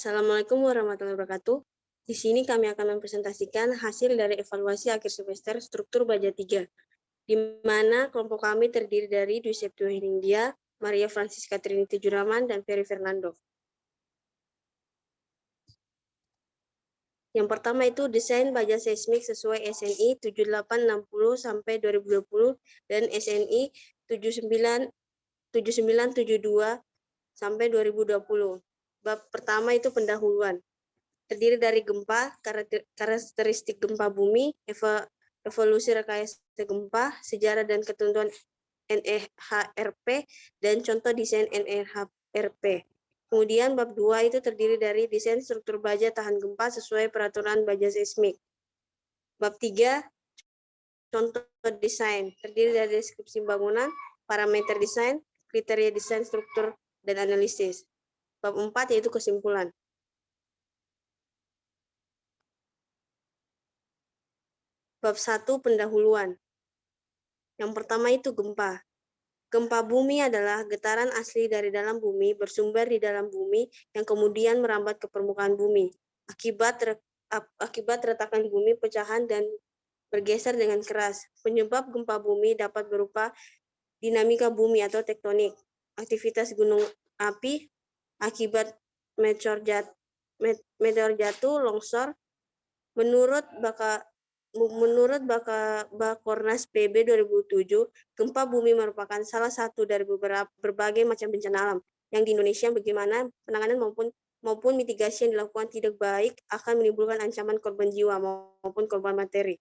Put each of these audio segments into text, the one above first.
Assalamualaikum warahmatullahi wabarakatuh. Di sini kami akan mempresentasikan hasil dari evaluasi akhir semester struktur baja 3, di mana kelompok kami terdiri dari Dwi Septio Hindia, Maria Francisca Trinity Juraman, dan Ferry Fernando. Yang pertama itu desain baja seismik sesuai SNI 7860 sampai 2020 dan SNI 7972 sampai 2020. Bab pertama itu pendahuluan. Terdiri dari gempa, karakteristik gempa bumi, evolusi rekayasa gempa, sejarah dan ketentuan NEHRP, dan contoh desain NEHRP. Kemudian bab 2 itu terdiri dari desain struktur baja tahan gempa sesuai peraturan baja seismik. Bab 3, contoh desain, terdiri dari deskripsi bangunan, parameter desain, kriteria desain struktur, dan analisis. Bab 4 yaitu kesimpulan. Bab 1 pendahuluan. Yang pertama itu gempa. Gempa bumi adalah getaran asli dari dalam bumi bersumber di dalam bumi yang kemudian merambat ke permukaan bumi. Akibat retakan bumi, pecahan dan bergeser dengan keras. Penyebab gempa bumi dapat berupa dinamika bumi atau tektonik, aktivitas gunung api, akibat meteor jatuh, longsor. Menurut Bakornas PB 2007, gempa bumi merupakan salah satu dari berbagai macam bencana alam yang di Indonesia bagaimana penanganan maupun mitigasi yang dilakukan tidak baik akan menimbulkan ancaman korban jiwa maupun korban materi.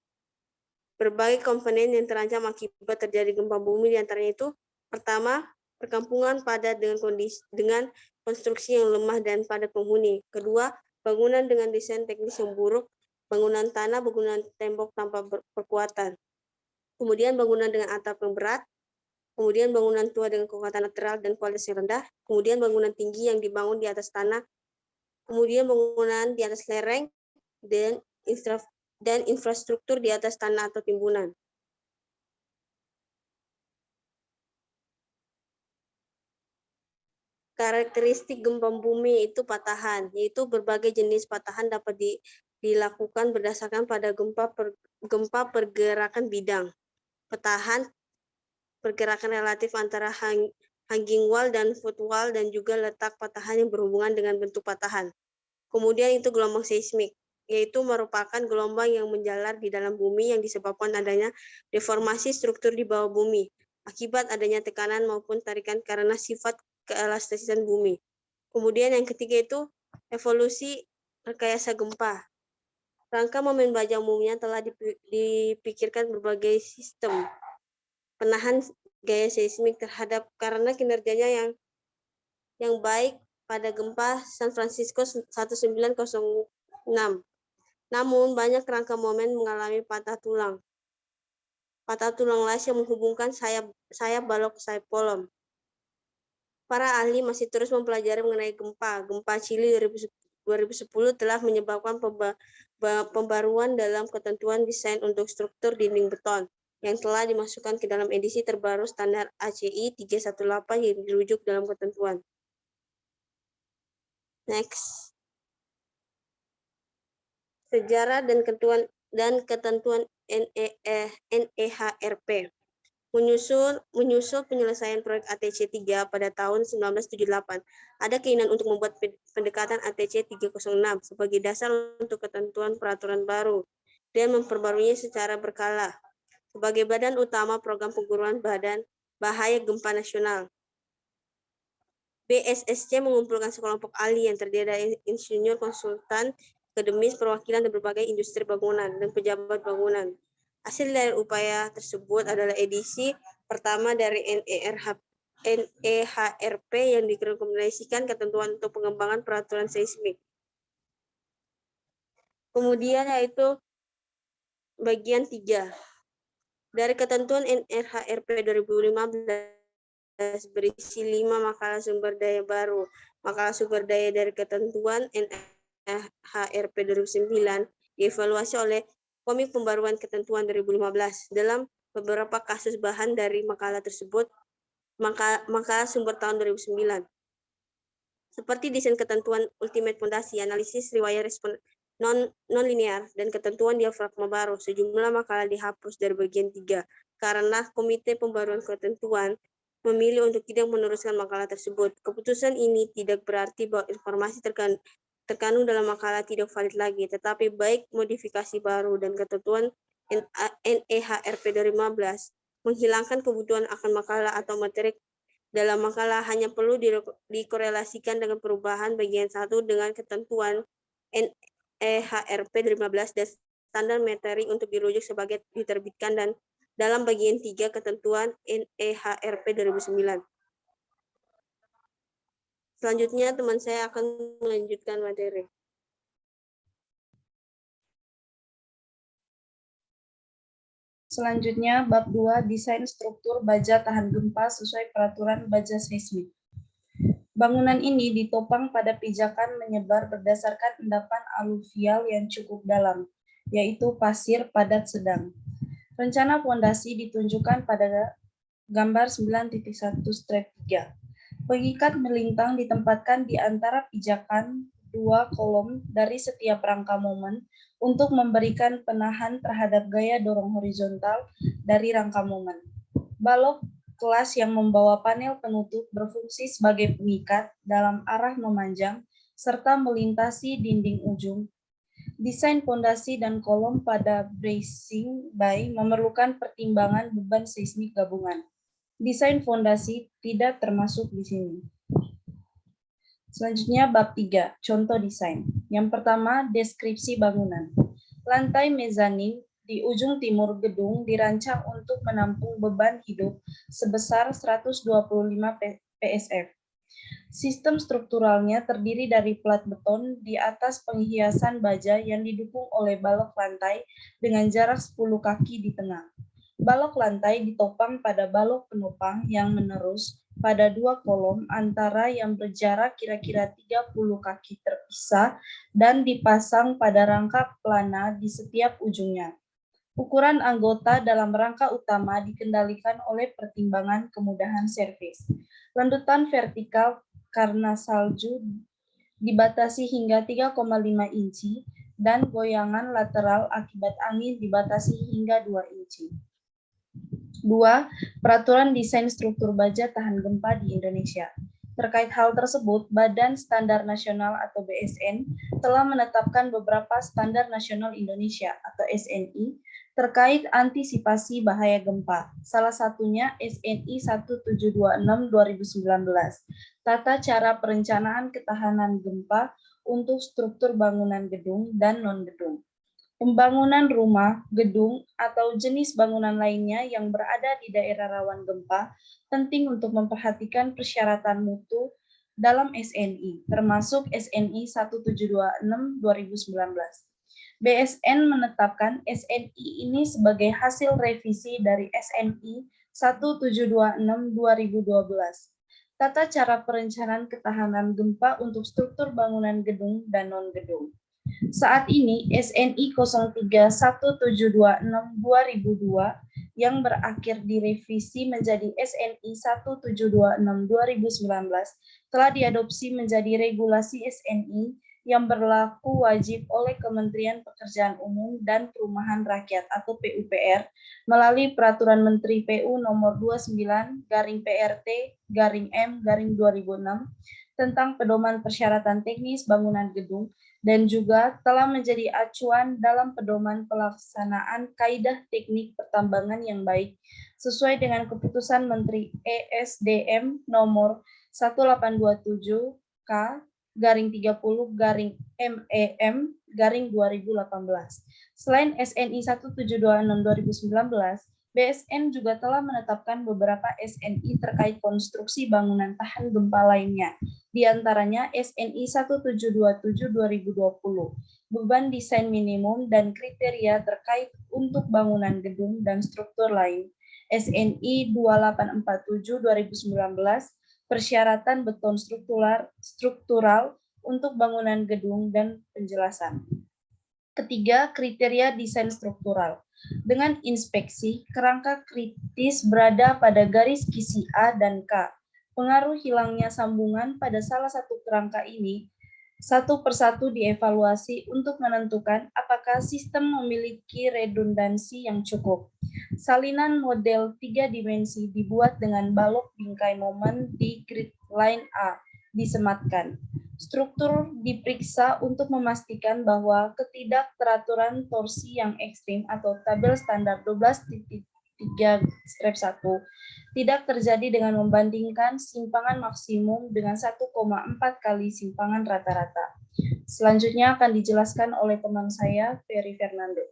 Berbagai komponen yang terancam akibat terjadi gempa bumi diantaranya itu, pertama, perkampungan padat dengan konstruksi yang lemah dan padat penghuni. Kedua, bangunan dengan desain teknis yang buruk, bangunan tanah, bangunan tembok tanpa perkuatan. Kemudian bangunan dengan atap yang berat, kemudian bangunan tua dengan kekuatan lateral dan kualitas yang rendah, kemudian bangunan tinggi yang dibangun di atas tanah, kemudian bangunan di atas lereng, dan infrastruktur di atas tanah atau timbunan. Karakteristik gempa bumi itu patahan, yaitu berbagai jenis patahan dapat dilakukan berdasarkan pada gempa pergerakan bidang. Patahan pergerakan relatif antara hanging wall dan footwall dan juga letak patahan yang berhubungan dengan bentuk patahan. Kemudian itu gelombang seismik, yaitu merupakan gelombang yang menjalar di dalam bumi yang disebabkan adanya deformasi struktur di bawah bumi akibat adanya tekanan maupun tarikan karena sifat keelastisitan bumi. Kemudian yang ketiga itu evolusi rekayasa gempa. Rangka momen baja umumnya telah dipikirkan berbagai sistem penahan gaya seismik terhadap karena kinerjanya yang baik pada gempa San Francisco 1906. Namun banyak rangka momen mengalami patah tulang las yang menghubungkan sayap balok ke sayap kolom. Para ahli masih terus mempelajari mengenai gempa. Gempa Chili 2010 telah menyebabkan pembaruan dalam ketentuan desain untuk struktur dinding beton yang telah dimasukkan ke dalam edisi terbaru standar ACI 318 yang dirujuk dalam ketentuan. Next. Sejarah dan ketentuan NEHRP. Menyusul penyelesaian proyek ATC 3 pada tahun 1978, ada keinginan untuk membuat pendekatan ATC 306 sebagai dasar untuk ketentuan peraturan baru dan memperbaruinya secara berkala sebagai badan utama program pengukuran badan bahaya gempa nasional. BSSC mengumpulkan sekelompok ahli yang terdiri dari insinyur, konsultan, akademis, perwakilan dan berbagai industri bangunan dan pejabat bangunan. Hasil dari upaya tersebut adalah edisi pertama dari NEHRP yang direkomendasikan ketentuan untuk pengembangan peraturan seismik. Kemudian yaitu bagian 3. Dari ketentuan NEHRP 2015 berisi 5 makalah sumber daya baru. Makalah sumber daya dari ketentuan NEHRP 2009 dievaluasi oleh Komite Pembaruan Ketentuan 2015. Dalam beberapa kasus bahan dari makalah tersebut, makalah sumber tahun 2009. seperti desain ketentuan ultimate fondasi, analisis riwayat respon non-linear, dan ketentuan diafragma baru. Sejumlah makalah dihapus dari bagian 3 karena Komite Pembaruan Ketentuan memilih untuk tidak meneruskan makalah tersebut. Keputusan ini tidak berarti bahwa informasi terkandung dalam makalah tidak valid lagi, tetapi baik modifikasi baru dan ketentuan NEHRP 2015 menghilangkan kebutuhan akan makalah atau materi dalam makalah hanya perlu dikorelasikan dengan perubahan bagian 1 dengan ketentuan NEHRP 2015 dan standar materi untuk dirujuk sebagai diterbitkan dan dalam bagian 3 ketentuan NEHRP 2009. Selanjutnya teman saya akan melanjutkan materi. Selanjutnya, bab 2, desain struktur baja tahan gempa sesuai peraturan baja seismik. Bangunan ini ditopang pada pijakan menyebar berdasarkan endapan aluvial yang cukup dalam, yaitu pasir padat sedang. Rencana fondasi ditunjukkan pada gambar 9.1-3. Pengikat melintang ditempatkan di antara pijakan 2 kolom dari setiap rangka momen untuk memberikan penahan terhadap gaya dorong horizontal dari rangka momen. Balok kelas yang membawa panel penutup berfungsi sebagai pengikat dalam arah memanjang serta melintasi dinding ujung. Desain fondasi dan kolom pada bracing bay memerlukan pertimbangan beban seismik gabungan. Desain fondasi tidak termasuk di sini. Selanjutnya bab 3, contoh desain. Yang pertama, deskripsi bangunan. Lantai mezanin di ujung timur gedung dirancang untuk menampung beban hidup sebesar 125 PSF. Sistem strukturalnya terdiri dari plat beton di atas penghiasan baja yang didukung oleh balok lantai dengan jarak 10 kaki di tengah. Balok lantai ditopang pada balok penopang yang menerus pada 2 kolom antara yang berjarak kira-kira 30 kaki terpisah dan dipasang pada rangka pelana di setiap ujungnya. Ukuran anggota dalam rangka utama dikendalikan oleh pertimbangan kemudahan servis. Landutan vertikal karena salju dibatasi hingga 3,5 inci dan goyangan lateral akibat angin dibatasi hingga 2 inci. 2. Peraturan Desain Struktur Baja Tahan Gempa di Indonesia. Terkait hal tersebut, Badan Standar Nasional atau BSN telah menetapkan beberapa Standar Nasional Indonesia atau SNI terkait antisipasi bahaya gempa. Salah satunya SNI 1726/2019, Tata Cara Perencanaan Ketahanan Gempa untuk Struktur Bangunan Gedung dan Non-Gedung. Pembangunan rumah, gedung, atau jenis bangunan lainnya yang berada di daerah rawan gempa penting untuk memperhatikan persyaratan mutu dalam SNI, termasuk SNI 1726/2019. BSN menetapkan SNI ini sebagai hasil revisi dari SNI 1726/2012. Tata cara perencanaan ketahanan gempa untuk struktur bangunan gedung dan non-gedung. Saat ini SNI 031726/2002 yang berakhir direvisi menjadi SNI 1726/2019 telah diadopsi menjadi regulasi SNI yang berlaku wajib oleh Kementerian Pekerjaan Umum dan Perumahan Rakyat atau PUPR melalui Peraturan Menteri PU Nomor 29/PRT/M/2006 tentang pedoman persyaratan teknis bangunan gedung dan juga telah menjadi acuan dalam pedoman pelaksanaan kaidah teknik pertambangan yang baik sesuai dengan keputusan Menteri ESDM nomor 1827/30/MEM/2018. Selain SNI 1726/2019, BSN juga telah menetapkan beberapa SNI terkait konstruksi bangunan tahan gempa lainnya, di antaranya SNI 1727/2020, beban desain minimum dan kriteria terkait untuk bangunan gedung dan struktur lain, SNI 2847/2019, persyaratan beton struktural untuk bangunan gedung dan penjelasan. Ketiga, kriteria desain struktural. Dengan inspeksi, kerangka kritis berada pada garis kisi A dan K. Pengaruh hilangnya sambungan pada salah satu kerangka ini satu persatu dievaluasi untuk menentukan apakah sistem memiliki redundansi yang cukup. Salinan model 3 dimensi dibuat dengan balok bingkai momen di grid line A disematkan. Struktur diperiksa untuk memastikan bahwa ketidakteraturan torsi yang ekstrim atau tabel standar 12.3/1 tidak terjadi dengan membandingkan simpangan maksimum dengan 1,4 kali simpangan rata-rata. Selanjutnya akan dijelaskan oleh teman saya, Ferry Fernando.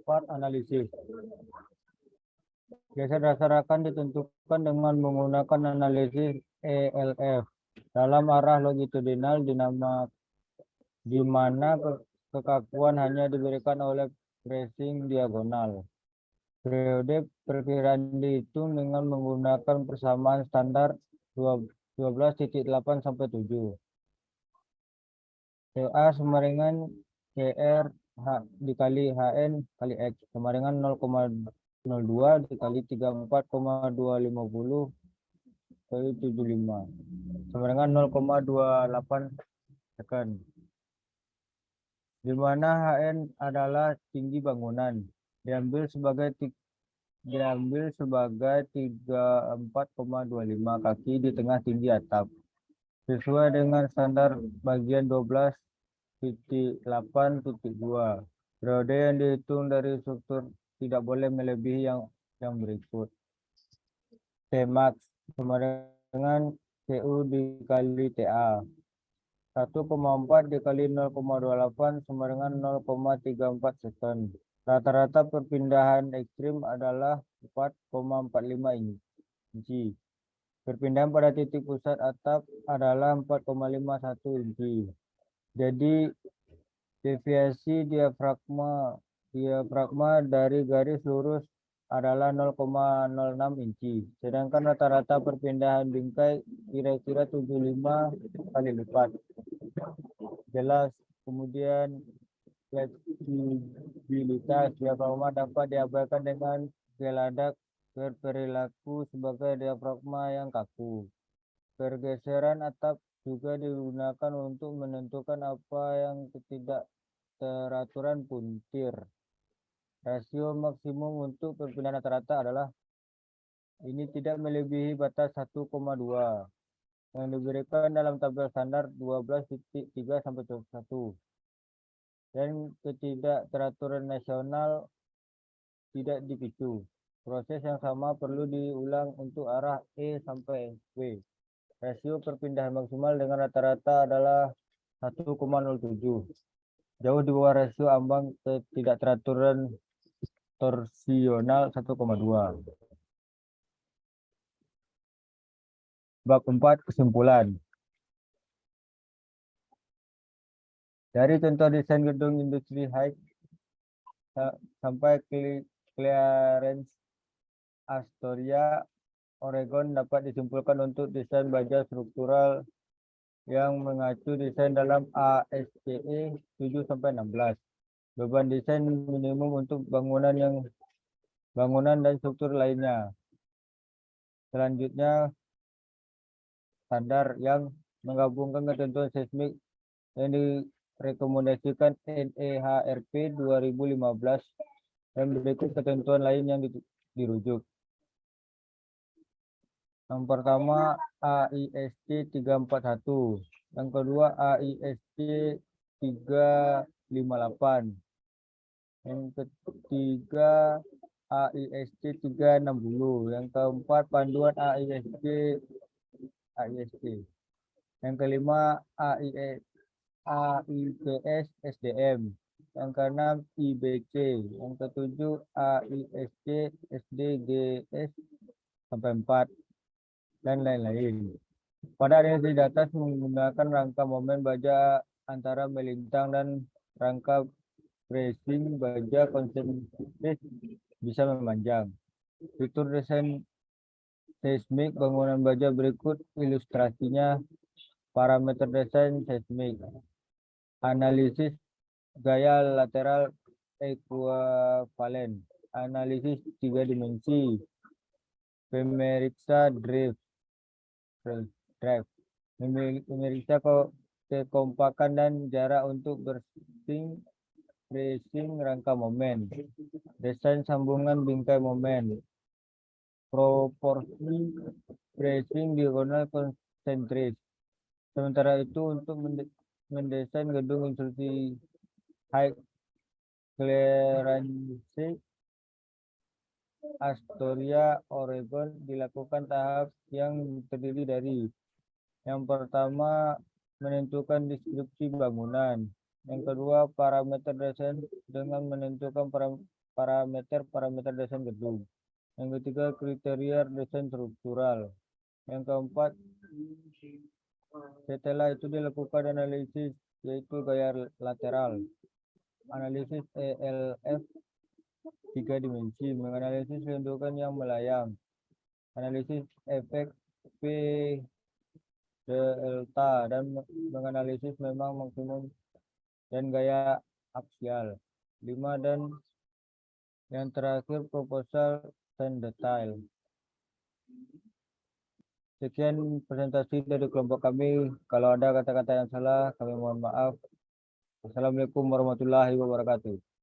Part analisis. Dasar-dasar akan ditentukan dengan menggunakan analisis ELF dalam arah longitudinal di mana kekakuan hanya diberikan oleh tracing diagonal. Periode perkiraan dihitung dengan menggunakan persamaan standar 12.8 sampai 7. TA semaringan CR dikali HN kali X semaringan 0,02 dikali 34,250 kali 75 semaringan 0,28 second. Di mana HN adalah tinggi bangunan, diambil sebagai 34,25 kaki di tengah tinggi atap sesuai dengan standar bagian 12.8.2. Periode yang dihitung dari struktur tidak boleh melebihi yang berikut. Tmax sama dengan CU dikali TA. 1,4 dikali 0,28 sama dengan 0,34 second. Rata-rata perpindahan ekstrim adalah 4,45 inci. Perpindahan pada titik pusat atap adalah 4,51 inci. Jadi deviasi diafragma dari garis lurus adalah 0,06 inci. Sedangkan rata-rata perpindahan bingkai kira-kira 75 kali lipat. Jelas. Kemudian fleksibilitas diafragma dapat diabaikan dengan geladak berperilaku sebagai diafragma yang kaku. Pergeseran atap juga digunakan untuk menentukan apa yang ketidakteraturan puntir. Rasio maksimum untuk perpindahan rata-rata adalah ini tidak melebihi batas 1,2 yang diberikan dalam tabel standar 12.3 sampai 1. Dan ketidakteraturan nasional tidak dipicu. Proses yang sama perlu diulang untuk arah E sampai W. Rasio perpindahan maksimal dengan rata-rata adalah 1,07. Jauh di bawah rasio ambang ketidakteraturan torsional 1,2. Bab 4 kesimpulan. Dari contoh desain gedung industri Heights sampai Clarence Astoria, Oregon dapat disimpulkan untuk desain baja struktural yang mengacu desain dalam ASCE 7-16. Beban desain minimum untuk bangunan dan struktur lainnya. Selanjutnya, standar yang menggabungkan ketentuan seismik yang direkomendasikan NEHRP 2015 dan berikut ketentuan lain yang dirujuk. Yang pertama AISC 341, yang kedua AISC 358, yang ketiga AISC 360, yang keempat panduan AISC, yang kelima AIPS SDM, yang keenam IBC, yang ketujuh AISC SDGS sampai 4 dan lain-lain. Pada analisis di atas menggunakan rangka momen baja antara melintang dan rangka bracing baja konsentris bisa memanjang. Fitur desain seismik bangunan baja berikut ilustrasinya. Parameter desain seismik. Analisis gaya lateral ekuivalen. Analisis 3 dimensi. Pemeriksa drive. Memeriksa kekompakan dan jarak untuk tracing rangka momen. Desain sambungan bingkai momen. Proporsi tracing diagonal konsentris. Sementara itu untuk mendesain gedung instruksi high clearance Astoria, Oregon dilakukan tahap yang terdiri dari yang pertama menentukan deskripsi bangunan, yang kedua parameter desain dengan menentukan parameter desain gedung, yang ketiga kriteria desain struktural, yang keempat setelah itu dilakukan analisis yaitu gaya lateral, analisis ELF 3 dimensi, menganalisis kedudukan yang melayang, analisis efek P delta dan menganalisis memang maksimum dan gaya aksial. 5 dan yang terakhir proposal dan detail. Sekian presentasi dari kelompok kami. Kalau ada kata-kata yang salah, kami mohon maaf. Assalamualaikum warahmatullahi wabarakatuh.